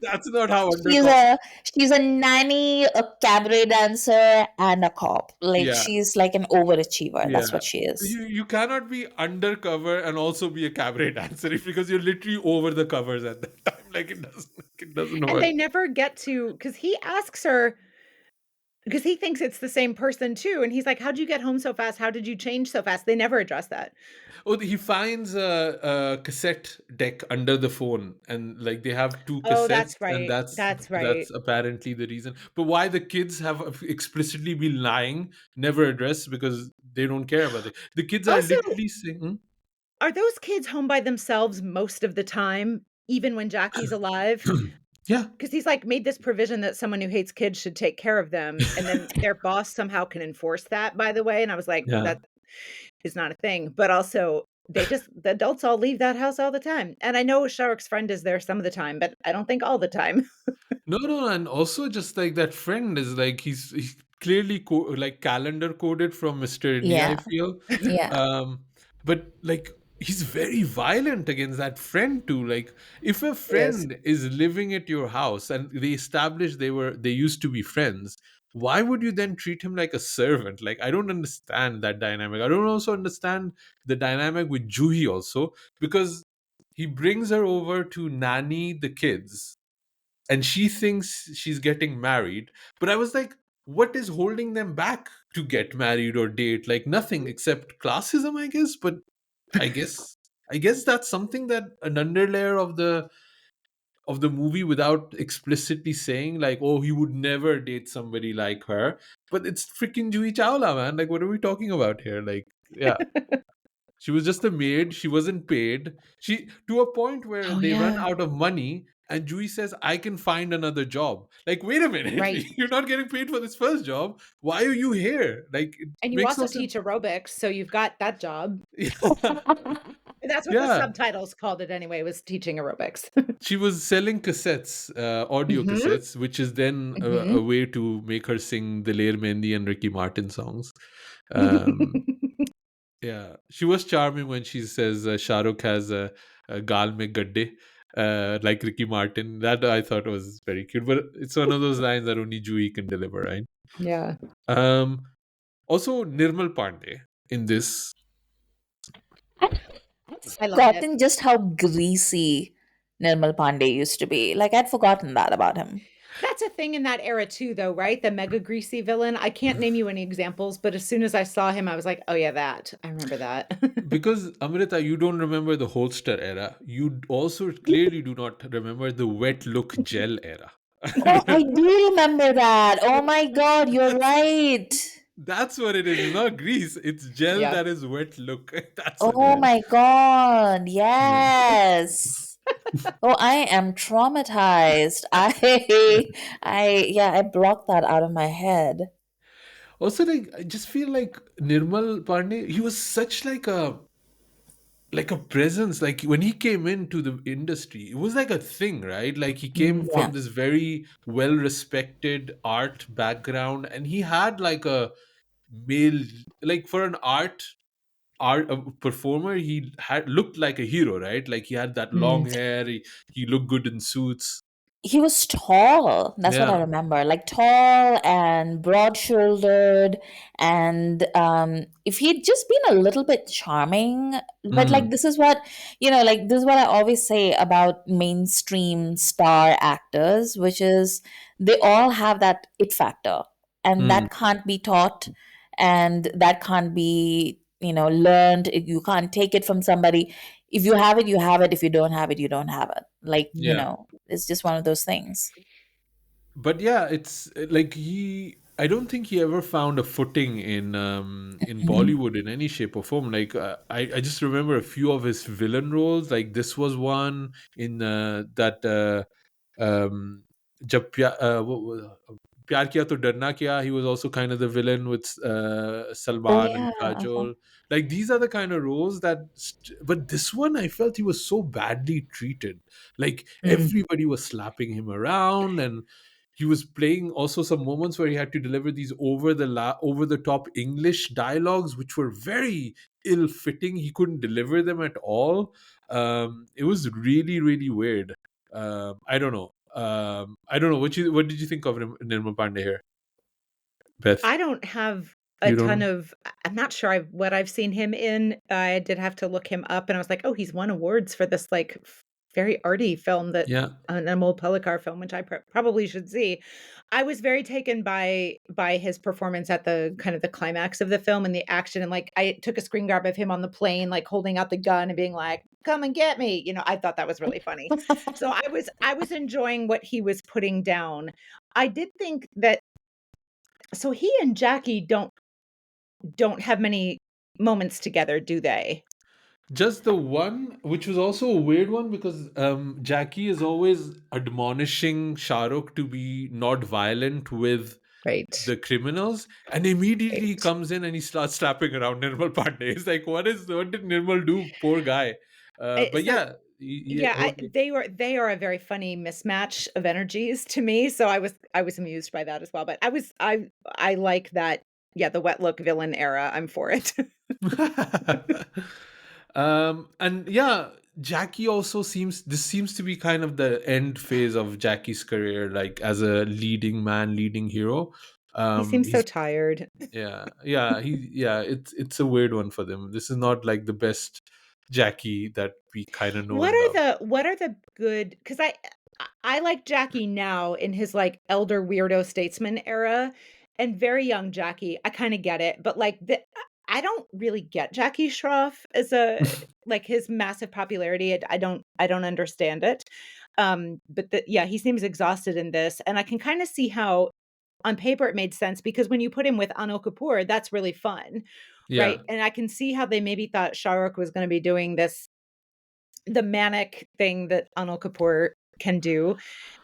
that's not how she's undercover. a she's a nanny, a cabaret dancer, and a cop. Like Yeah, she's like an overachiever. That's yeah. what she is. You cannot be undercover and also be a cabaret dancer because you're literally over the covers at that time. Like, it doesn't And work. they never get to, because he asks her, because he thinks it's the same person too, and he's like, "How'd you get home so fast? How did you change so fast?" They never address that. Oh, he finds a cassette deck under the phone, and like they have two Oh, cassettes, that's and right. that's That's right. that's apparently the reason. But why the kids have explicitly been lying, never addressed, because they don't care about it. The kids are Also, literally saying, "Hmm? are those kids home by themselves most of the time, even when Jackie's alive? Yeah, Because he's like made this provision that someone who hates kids should take care of them, and then their boss somehow can enforce that, by the way. And I was like, yeah." that is not a thing. But also, the adults all leave that house all the time. And I know Shah Rukh's friend is there some of the time, but I don't think all the time. No, no, and also just like that friend is like he's clearly like calendar coded from Mr. India, I Yeah, feel. yeah, Um, but like he's very violent against that friend too. Like, if a yes. friend is living at your house and they established they used to be friends, why would you then treat him like a servant? Like, I don't understand that dynamic. I don't also understand the dynamic with Juhi also, because he brings her over to nanny the kids, and she thinks she's getting married. But I was like, what is holding them back to get married or date? Like, nothing except classism, I guess. But I guess that's something that an underlayer of the movie, without explicitly saying, like, oh, he would never date somebody like her. But it's freaking Juhi Chawla, man. Like, what are we talking about here? Like, yeah. She was just a maid. She wasn't paid. She, to a point where Oh they run yeah. out of money, and Jui says, "I can find another job." Like, wait a minute, Right. you're not getting paid for this first job. Why are you here? Like, it And you makes no also sense. teach aerobics, so you've got that job. That's what the Yeah, subtitles called it anyway, was teaching aerobics. she was selling cassettes, audio Mhm, cassettes, which is then a mhm. way to make her sing the Lair Mendi and Ricky Martin songs. Um, Yeah, she was charming when she says Shah Rukh has a gal mein gadde, like Ricky Martin. That I thought was very cute, but it's one of those lines that only Juhi can deliver, right? Yeah. Um, Also, Nirmal Pandey in this, I'd I loved it. forgotten just how greasy Nirmal Pandey used to be. Like I'd forgotten that about him. That's a thing in that era too, though, right? The mega greasy villain. I can't name you any examples, but as soon as I saw him, I was like, "Oh yeah, that. I remember that." because Amrita, you don't remember the Holster era. You also clearly do not remember the wet look gel era. Oh, I do remember that. Oh my God, you're right. That's what it is. It's not grease. It's gel Yeah. that is wet look. That's what Oh it my God, is. yes. Oh, I am traumatized. Yeah, I blocked that out of my head. Also, like, I just feel like Nirmal Pandey, he was such like a presence. Like, when he came into the industry, it was like a thing, right? Like, he came Yeah. from this very well respected art background, and he had like a male, like, for an art performer, he had looked like a hero, right? Like, he had that long Mm. hair, he looked good in suits. he was tall. That's what I Yeah. remember. Like tall and broad shouldered. And if he'd just been a little bit charming, but like Mm, this is what, like this is what I always say about mainstream star actors, which is they all have that it factor. And mm, that can't be taught, and that can't be, learned. You can't take it from somebody. If you have it, you have it. If you don't have it, you don't have it. Like, yeah. it's just one of those things. But yeah, it's like I don't think he ever found a footing in Mhm. Bollywood in any shape or form. Like I just remember a few of his villain roles. Like this was one in that um jab Pyar Kiya To Darna Kya. He was also kind of the villain with Oh Salman and yeah. Kajol. Like these are the kind of roles that. But this one, I felt he was so badly treated. Like Mm. everybody was slapping him around, and he was playing also some moments where he had to deliver these over the top English dialogues, which were very ill fitting. He couldn't deliver them at all. It was really really weird. I don't know. I don't know what did you think of Nirmal Pandey here, Beth? I don't have a You ton don't? of I'm not sure what I've seen him in. I did have to look him up, and I was like, "Oh, he's won awards for this, like, very arty film that Yeah, an Amol Palekar film, which I probably should see." I was very taken by his performance at the kind of the climax of the film and the action, and, like, I took a screen grab of him on the plane, like, holding out the gun and being like, "Come and get me," I thought that was really funny. So I was enjoying what he was putting down. I did think that so he and Jackie don't have many moments together, do they? just the one, which was also a weird one because Jackie is always admonishing Shah Rukh to be not violent with Right, the criminals, and immediately he right. comes in and he starts slapping around Nirmal Pandey. It's like, what did Nirmal do? Poor guy. But So yeah, yeah, okay. they are a very funny mismatch of energies to me, so I was amused by that as well, but I like that yeah, the wet look villain era, I'm for it. And yeah, Jackie also seems to be kind of the end phase of Jackie's career, like as a leading man, leading hero. He seems so He's tired. it's a weird one for them. This is not like the best Jackie that we kind of know What and are love. the good? Because I like Jackie now in his, like, elder weirdo statesman era, and very young Jackie, I kinda get it, but, like, I don't really get Jackie Shroff as a like, his massive popularity, I don't understand it, but yeah, he seems exhausted in this, and I can kinda see how on paper it made sense because when you put him with Anil Kapoor, that's really fun, Yeah, right? And I can see how they maybe thought Shah Rukh was gonna be doing this the manic thing that Anil Kapoor can do,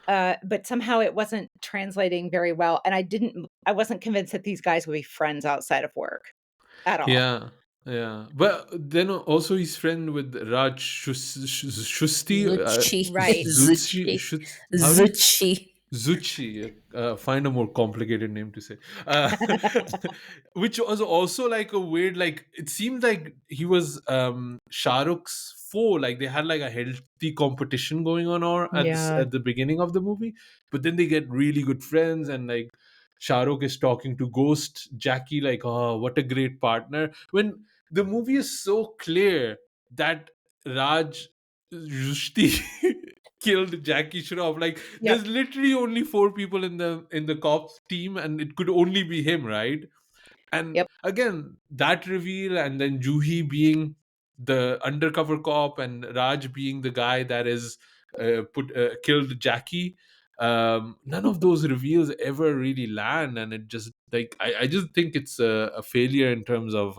but somehow it wasn't translating very well, and I wasn't convinced that these guys would be friends outside of work at all. yeah, yeah. But then also he's friend with Raj Shusti, Zuchi. Right. Zutshi, Zuchi. how do you Zuchi. Zuchi, find a more complicated name to say. Which was also like a weird, like it seemed like he was Shah Rukh's foe. Like they had like a healthy competition going on or Yeah. at the beginning of the movie, but then they get really good friends and like Shah Rukh is talking to Ghost Jackie like, oh, what a great partner. When the movie is so clear that Raj Rushdie killed Jackie Shroff. Like Yep, there's literally only four people in the cops team, and it could only be him, right? And yep, again, that reveal, and then Juhi being the undercover cop, and Raj being the guy that is put killed Jackie. None of those reveals ever really land, and it just like I just think it's a failure in terms of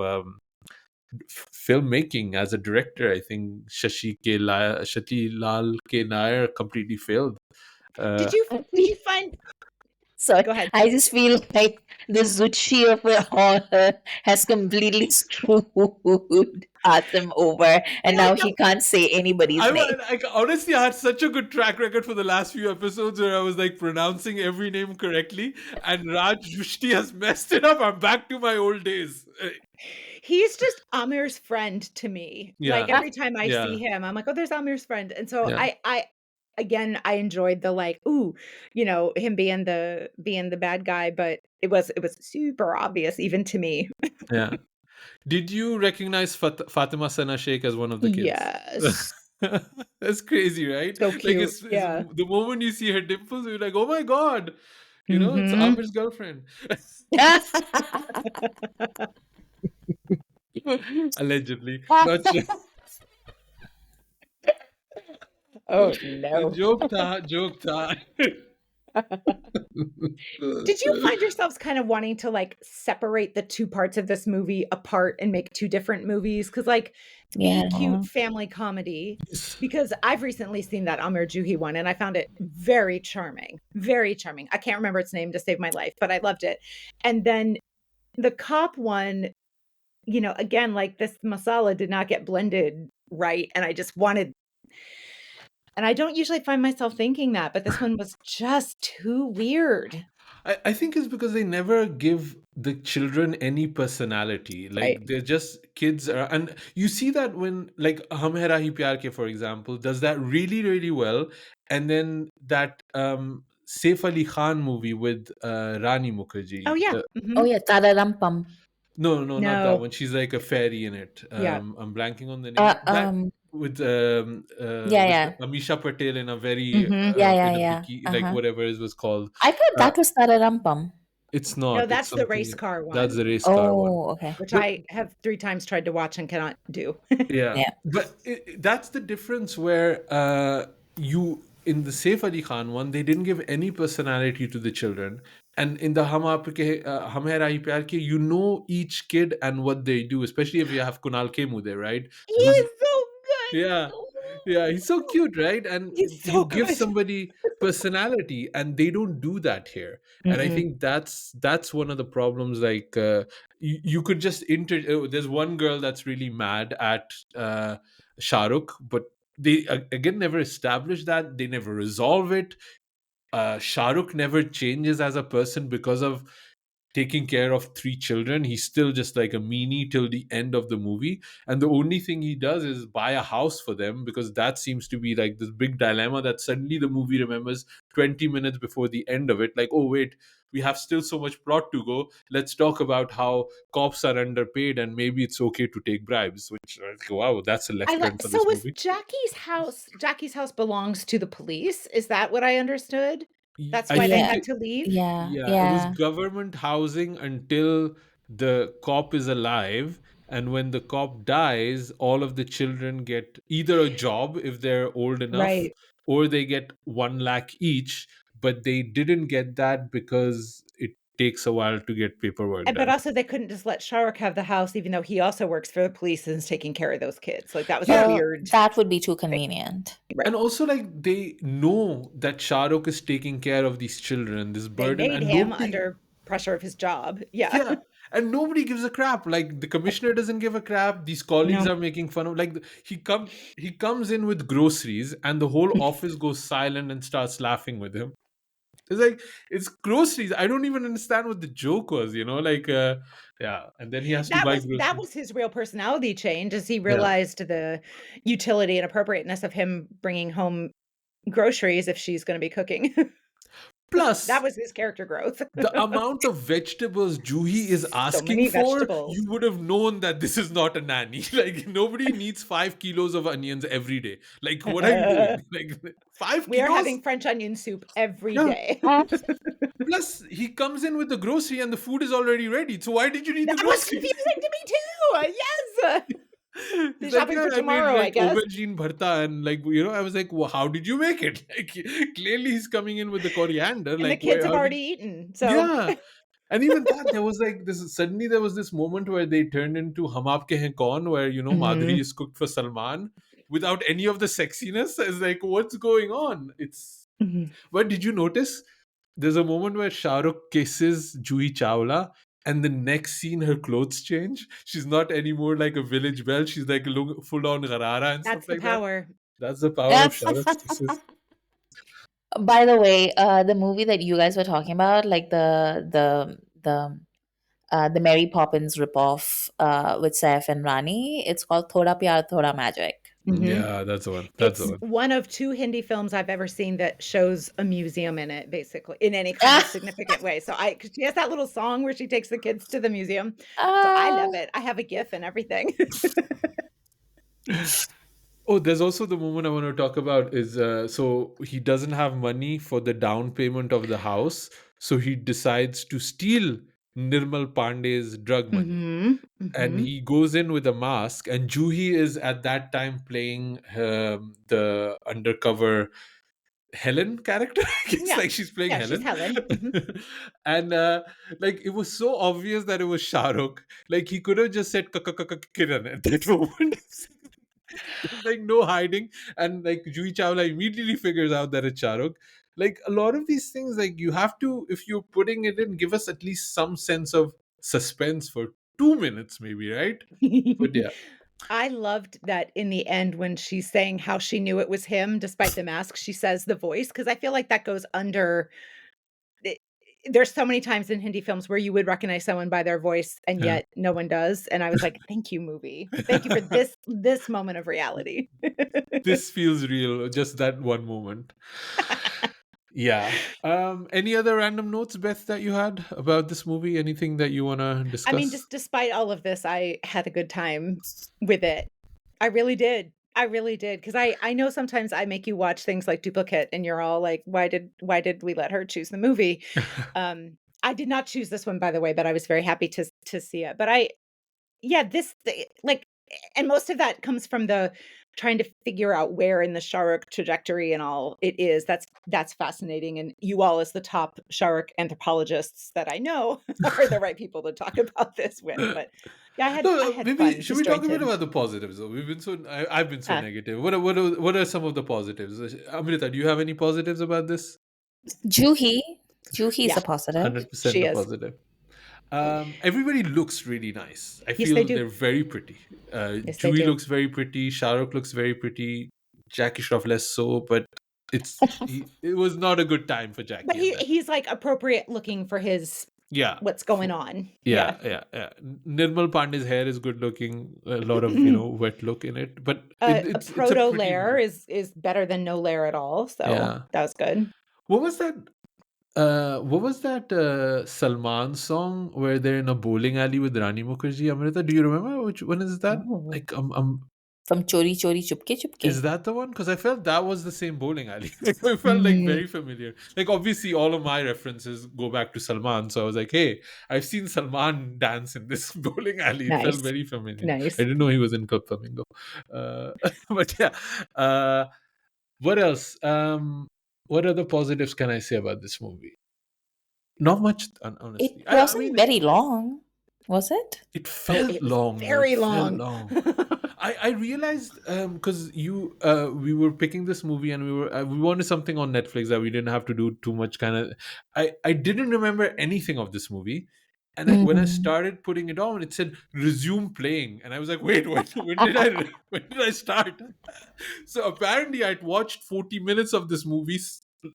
filmmaking as a director. I think Shati Lal K Nair completely failed. Uh, did you find Sorry, go ahead. I just feel like the Zuchi of it all has completely screwed Asim over, But and I now he don't can't say anybody's name. like honestly, I had such a good track record for the last few episodes where I was like pronouncing every name correctly, and Raj Jushti has messed it up. I'm back to my old days. he's just Amir's friend to me. Like, Yeah, every time I see yeah, him, I'm like, "Oh, there's Amir's friend," and so yeah. I again, I enjoyed the like, ooh, him being the bad guy, but it was super obvious even to me. Yeah. Did you recognize Fatima Sana Sheikh as one of the kids? Yes. That's crazy, right? So Like cute. it's Yeah. the moment you see her dimples, you're like, oh my god, it's Mhm. Amir's girlfriend. Allegedly, not sure. Oh, no. Joke tha, joke tha. Did you find yourselves kind of wanting to, like, separate the 2 parts of this movie apart and make 2 different movies? Because like, Yeah. be cute family comedy, because I've recently seen that Amir Juhi one, and I found it very charming, very charming. I can't remember its name to save my life, but I loved it. And then the cop one, again, like, this masala did not get blended right, and I just wanted and I don't usually find myself thinking that, but this one was just too weird. I think it's because they never give the children any personality. Right. Like they're just kids, and you see that when like Hum Hai Rahi Pyar Ke, for example, does that really really well, and then that Saif Ali Khan movie with Rani Oh, Mukherjee. yeah. Oh Mhm. yeah, Tararampam. No, no, not that No. one. She's like a fairy in it. Yeah. I'm blanking on the Uh, name. That um. Yeah, with yeah. Amisha Patel in a very Mhm. Yeah, yeah, in a yeah. bikini, like Uh-huh. whatever it was called. I thought Uh, that was Tararampam. it's No, not. It's that's the something. race car That's one, the race car one. Oh, okay. which But I have 3 times tried to watch and cannot do. yeah, Yeah. but that's the difference where you in the Saif Ali Khan one, they didn't give any personality to the children, and in the Hum Hai Rahi Pyar Ke, each kid and what they do, especially if you have Kunal Kemu there, right? Who's He's so yeah, good. yeah, he's so cute, right? And He's you so give good. somebody personality, and they don't do that here. And I Mm-mm. think that's one of the problems. Like, you could just there's one girl that's really mad at Shah Rukh, but they again never establish that. They never resolve it. Shah Rukh never changes as a person because of taking care of three children. He's still just like a meanie till the end of the movie. And the only thing he does is buy a house for them, because that seems to be like this big dilemma that suddenly the movie remembers 20 minutes before the end of it. Like, oh, wait, we have still so much plot to go. Let's talk about how cops are underpaid and maybe it's okay to take bribes, which, wow, that's a I left li turn for this so is movie. Jackie's house belongs to the police? Is that what I understood? That's I why they think Yeah. had to leave? Yeah. yeah, it was Yeah. government housing until the cop is alive. And when the cop dies, all of the children get either a job if they're old enough, Right. or they get 1 lakh each. But they didn't get that because it takes a while to get paperwork But done. also they couldn't just let Shah Rukh have the house even though he also works for the police and is taking care of those kids. Like, that was a Yeah. weird That would be too thing. convenient. Right. And also, like, they know that Shah Rukh is taking care of these children, this They burden, made and him nobody. under pressure of his job. Yeah. Yeah, and nobody gives a crap. Like the commissioner doesn't give a crap. These colleagues No. are making fun of. Like he comes in with groceries, and the whole office goes silent and starts laughing with him. It's like it's groceries. I don't even understand what the joke was. Like yeah, and then he has to That buy was that groceries. was his real personality change as he Yeah. realized the utility and appropriateness of him bringing home groceries if she's gonna be cooking. That Plus, was his character growth. the amount of vegetables Juhi is So asking many for, vegetables. you would have known that this is not a nanny. Like nobody needs 5 kilos of onions every day. Like what are you doing? Like five We are kilos? having French onion soup every Yeah. day. Plus, he comes in with the grocery and the food is already ready. So why did you need the That was groceries? confusing to me too. Yes. He's The like, shopping yeah, for I made tomorrow, I like guess. aubergine bharta, and like I was like, well, how did you make it? Like clearly he's coming in with the coriander. And the Like, kids have how did? already eaten. So Yeah, and even that there was like this. Suddenly there was this moment where they turned into Hum Aapke Hain Kaun, where Madhuri Mhm. is cooked for Salman without any of the sexiness. It's like, what's going on? It's. Mhm. But did you notice? There's a moment where Shah Rukh kisses Juhi Chawla, and the next scene, her clothes change. She's not anymore like a village belle. She's like full on gharara and stuff That's the like that. power. That's the power of Shah Rukh's kisses. By the way, the movie that you guys were talking about, like the Mary Poppins ripoff with Saif and Rani, it's called Thoda Pyar Thoda Magic. Mhm. Yeah, that's the one. That's the It's one. one of 2 Hindi films I've ever seen that shows a museum in it, basically, in any kind of significant way. So I 'cause she has that little song where she takes the kids to the museum. So I Ah. love it. I have a GIF and everything. Oh, there's also the moment I want to talk about is so he doesn't have money for the down payment of the house, so he decides to steal Nirmal Pandey's drug money. Mhm, And mhm. he goes in with a mask, and Juhi is at that time playing the undercover Helen character. I guess Yeah. like she's playing Yeah, she's Helen. Helen. Mhm. And like it was so obvious that it was Shah Rukh. Like he could have just said Kiran at that moment. There's like no hiding. And like Juhi Chawla immediately figures out that it's Shah Rukh. Like a lot of these things, like you have to, if you're putting it in, give us at least some sense of suspense for 2 minutes, maybe, right? But yeah. I loved that in the end when she's saying how she knew it was him despite the mask, she says the voice because I feel like that goes under it there's so many times in Hindi films where you would recognize someone by their voice, and Yeah. yet no one does, and I was like, "Thank you, movie. Thank you for this moment of reality." This feels real, just that one moment. Yeah. Any other random notes, Beth, that you had about this movie? Anything that you want to I mean, discuss? just despite all of this, I had a good time with it. I really did. I really did because I know sometimes I make you watch things like Duplicate, and you're all like, "Why did we let her choose the movie?" I did not choose this one, by the way, but I was very happy to see it. But yeah, like, and most of that comes from the trying to figure out where in the Shah Rukh trajectory and all it is. That's fascinating, and you all as the top Shah Rukh anthropologists that I know are the right people to talk about this with. But yeah, I No, had maybe fun, should we talk a bit disjointed. about the positives? Though we've been so I've been so Uh, negative. What are some of the positives? Amrita, do you have any positives about this? Juhi. Juhi is yeah, a positive. 100% she a is. positive. Everybody looks really nice. I Yes, they feel do. they're very pretty. Yes, they Chewie do. looks very pretty. Shah Rukh looks very pretty. Jackie Shroff less so, but it was not a good time for But Jackie at he that. he's like appropriate looking for his Yeah, what's going on. yeah, Yeah. yeah, yeah. Nirmal Pandey's hair is good looking. A lot of wet look in it, but A it's a proto pretty layer movie. is better than no layer at all, so Yeah. that was good. What was that? What was that Salman song where they're in a bowling alley with Rani Mukherjee? Amrita, do you remember which one is that? Oh. Like, From Chori Chori Chupke is Chupke. that the one? Because I felt that was the same bowling alley. Like, I felt like Mm, very familiar. Like obviously, all of my references go back to Salman, so I was like, "Hey, I've seen Salman dance in this bowling alley." It felt Nice. very familiar. I Nice. didn't know he was in Club Flamingo. Uh, but yeah, uh, what else? What other positives can I say about this movie? Not much, it honestly. I wasn't mean, very long, was it? it Oh, felt it was long though. It very felt long. long. I realized because we were picking this movie and we wanted something on Netflix that we didn't have to do too much kind of. I didn't remember anything of this movie, and when I Mm. started putting it on, it said resume playing, and I was like, wait, when did I when did I start? So apparently, I'd watched 40 minutes of this movie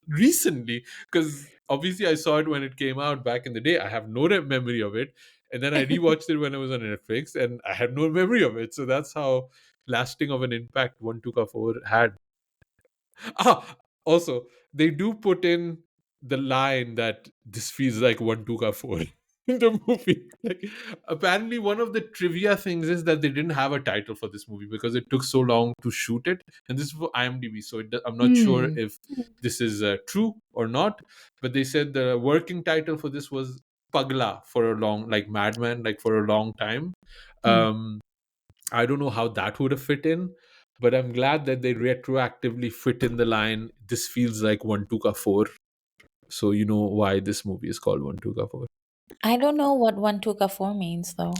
recently because obviously I saw it when it came out back in the day. I have no memory of it, and then I rewatched it when it was on Netflix, and I had no memory of it. So that's how lasting of an impact One Two Ka Four had. Ah, also, they do put in the line that this feels like One Two Ka Four in the movie. Like, apparently, one of the trivia things is that they didn't have a title for this movie because it took so long to shoot it, and this is for IMDb. So I'm not sure Mm, if this is true or not, but they said the working title for this was Pagla for a long, like Madman, like for a long time. mm. Um, I don't know how that would have fit in, but I'm glad that they retroactively fit in the line. This feels like One Two Ka Four, so you know why this movie is called One Two Ka Four. I don't know what one tuka four means though.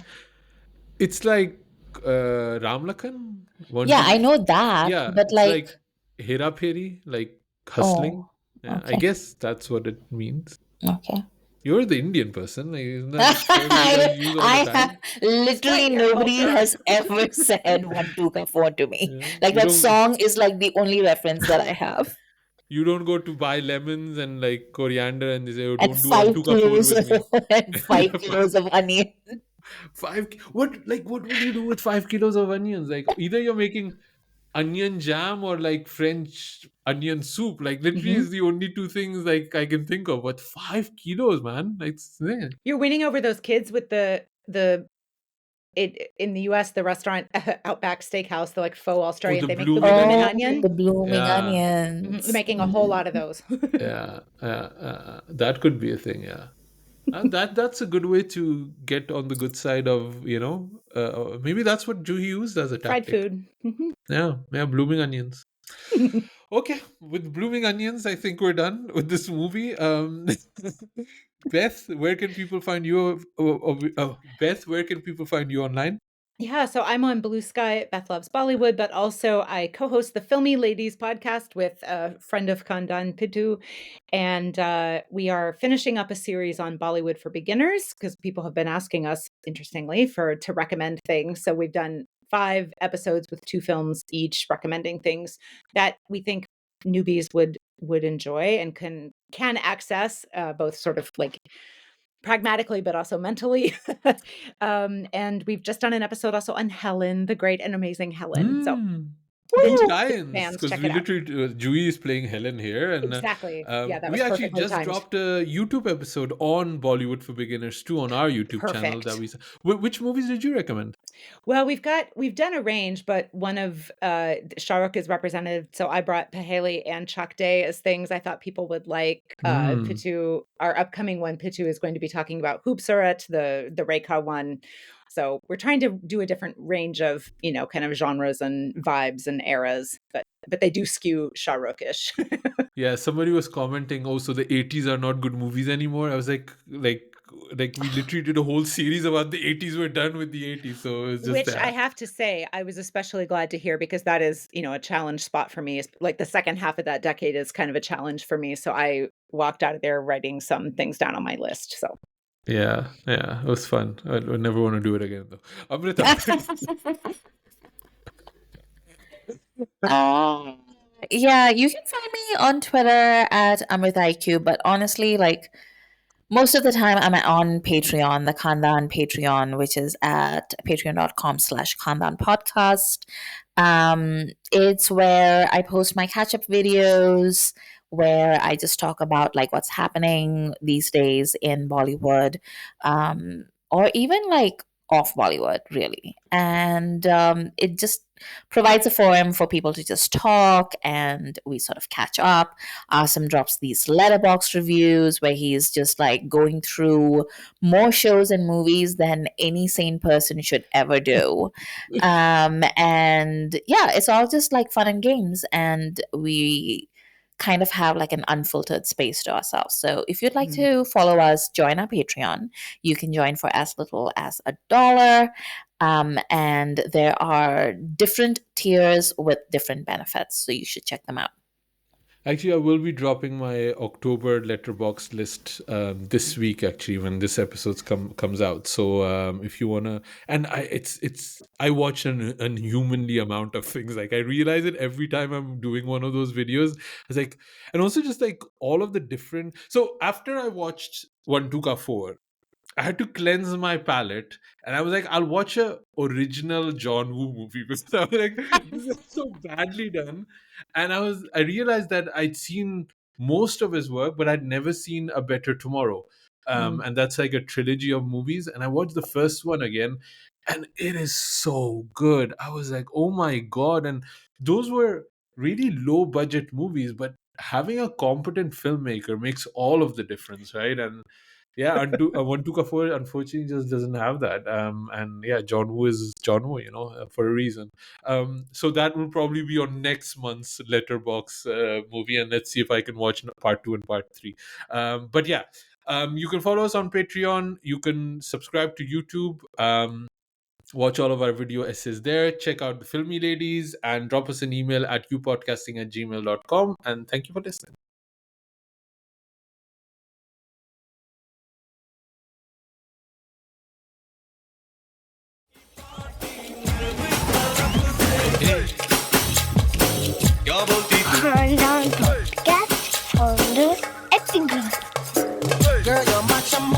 It's like Ramlakan One Yeah, I Two. know that, Yeah, but it's like, like Hera Pheri, like hustling. oh, Yeah, I okay, guess that's what it means. okay. You're the Indian person, like, isn't that a term you guys I, use all the I have time? literally Despite your nobody culture. has ever said one tuka four to me. Yeah, Like that song is like the only reference that I have. you don't go to buy lemons and like coriander and they say, "Oh, And don't do One five Two Ka Four kilos with me." and 5 kilos of onion. 5 what would you do with 5 kilos of onions? Like either you're making onion jam or like French onion soup. Like literally is the only two things like I can think of. But 5 kilos, man. Like, You're winning over those kids with the in the US, the restaurant Outback Steakhouse, they're like faux oh, Australian. the They make the blooming blooming onion. Oh, onion. the blooming Yeah. They're onions. making a whole lot of those. Yeah, that could be a thing. Yeah, that's a good way to get on the good side of maybe that's what Juhi used as a Fried tactic. food. Yeah, blooming onions. Okay, with blooming onions, I think we're done with this movie. Beth, where can people find you? Beth, where can people find you online? Yeah, so I'm on Blue Sky, Beth Loves Bollywood, but also I co-host the Filmy Ladies podcast with a friend of Khandaan, Pitu, and we are finishing up a series on Bollywood for beginners because people have been asking us, interestingly, to recommend things. So we've done 5 episodes with 2 films each, recommending things that we think newbies would enjoy and can access, both sort of like pragmatically, but also mentally. And we've just done an episode also on Helen, the great and amazing Helen. So Good vintage times, fans, because check we it out. literally Juhi is playing Helen here, and Exactly. Yeah, that we was actually perfectly just timed. dropped a YouTube episode on Bollywood for Beginners too on our YouTube channel. That Perfect. which movies did you recommend? Well, we've done a range, but one of Shah Rukh is represented. So I brought Paheli and Chak Day as things I thought people would like. Pitu, our upcoming one, Pitu is going to be talking about Hoopsurat, the Rekha one. So we're trying to do a different range of, kind of genres and vibes and eras, but they do skew Shah Rukh-ish. Yeah, somebody was commenting, oh, so the 80s are not good movies anymore. I was like we literally did a whole series about the 80s. We're done with the 80s, so it's just Which I that. have to say, I was especially glad to hear because that is, a challenge spot for me. Like the second half of that decade is kind of a challenge for me. So I walked out of there writing some things down on my list. So Yeah, it was fun. I would never want to do it again, though. Amrita. Yeah, you can find me on Twitter at AmritaIQ, but honestly, like most of the time I'm on Patreon, the Khandaan Patreon, which is at patreon.com/Khandaan podcast. It's where I post my catch up videos, where I just talk about like what's happening these days in Bollywood, or even like off Bollywood, really. And it just provides a forum for people to just talk and we sort of catch up. Asim drops these letterbox reviews where he's just like going through more shows and movies than any sane person should ever do. And yeah, it's all just like fun and games. And we kind of have like an unfiltered space to ourselves. So if you'd like to follow us, join our Patreon. You can join for as little as $1. And there are different tiers with different benefits. So you should check them out. Actually, I will be dropping my October letterbox list this week. Actually, when this episode comes out, so if you wanna, and I watch an unhumanly amount of things. Like I realize it every time I'm doing one of those videos. It's like, and also just like all of the different. So after I watched One Two Ka 4, I had to cleanse my palate, and I was like, I'll watch a original John Woo movie because I was like, this is so badly done. And I realized that I'd seen most of his work, but I'd never seen A Better Tomorrow. And that's like a trilogy of movies. And I watched the first one again, and it is so good. I was like, oh my god! And those were really low budget movies, but having a competent filmmaker makes all of the difference, right? And yeah, One Two Four unfortunately just doesn't have that. And yeah, John Woo is John Woo, for a reason. So that will probably be on next month's Letterbox movie, and let's see if I can watch part 2 and part 3. But yeah, you can follow us on Patreon. You can subscribe to YouTube. Watch all of our video essays there. Check out the Filmy Ladies and drop us an email at youpodcasting@gmail.com. And thank you for listening. Khandaan podcast on the acting class. Girl, you're my chum,